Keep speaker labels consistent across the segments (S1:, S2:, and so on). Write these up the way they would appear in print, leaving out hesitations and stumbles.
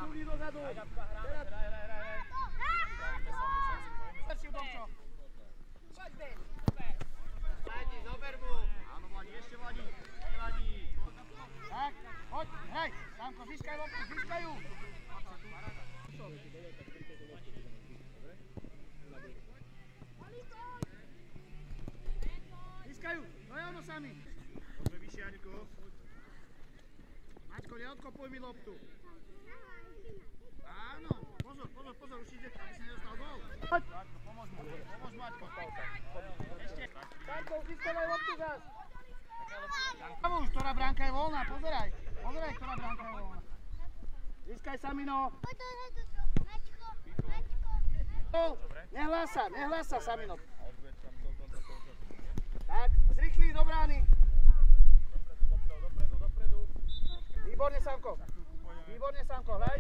S1: Posunuli dozadu. Zober mu. Áno, Vladi, ešte Vladi. Nevadí. Tak, poď, hraj. Samko, získaj loptu, získajú. Získajú, no je ono sami. Poďme vyššie, Aňko. Maťko, neodkopuj mi loptu. Áno, pozor, už ide, aby si nedostal gól. Poď. Pomôž Maťko. Ešte. Samko, získavaj loptu zás. Už, ktorá bránka je voľná, pozeraj, ktorá bránka je voľná. Získaj Samino. Nehlás sa, Samino. Tak, zrýchli do brány. Výborne, Samko, hraj.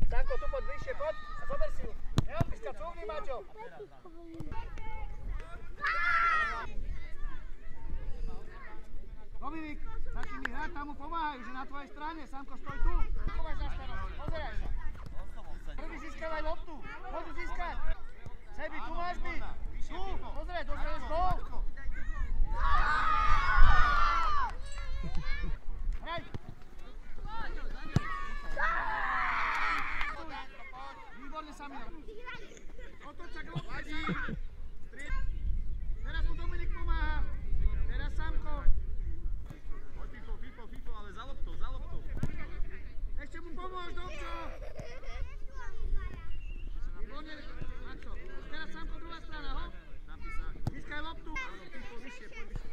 S1: Stanko, tu poď bližšie, poď a zober si ju. Neodpíska, cúvni, Maťo. Dominik, začni mi hrať, tam mu pomáhajú, že na tvojej strane. Samko, stoj tu. Kováš na starost, pozeraj sa. Prvý získavaj loptu, môžu získať. Sebi, tu máš byť. Tu, pozeraj, dostaneš gól. Hraj. Výborne, Samino. Otoč sa k lopte. Teraz mu Dominik pomáha. Teraz Samko. Fifo, ale za loptou. Ešte mu pomôž, Domčo. Výborne, Maxo. Teraz Samko, druhá strana, ho? Získaj loptu. Fifo, vyššie, poď vyššie.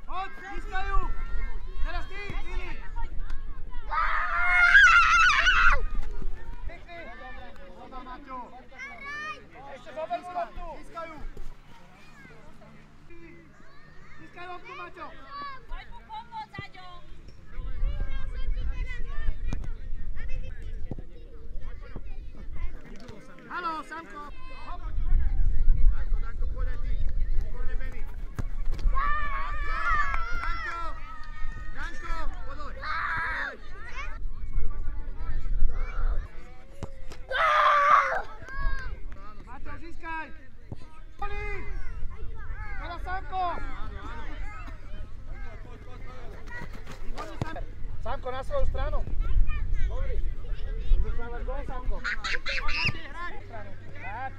S1: Poď, získajú! Teraz ty, Filip! Pekný! Dobre, Maťo! Ešte zober mu loptu! Získajú! Získaj loptu, Maťo!
S2: Poď mu pomôcť, Aďo!
S1: Haló, Samko! Danko, poď aj ty! Výborne, Benny! Danko, podoj! Maťo, získaj! Poli! Teraz Samko! Výborne, Samko, na svoju stranu! Dobrý! Vyznávaš gól, Samko! Tak!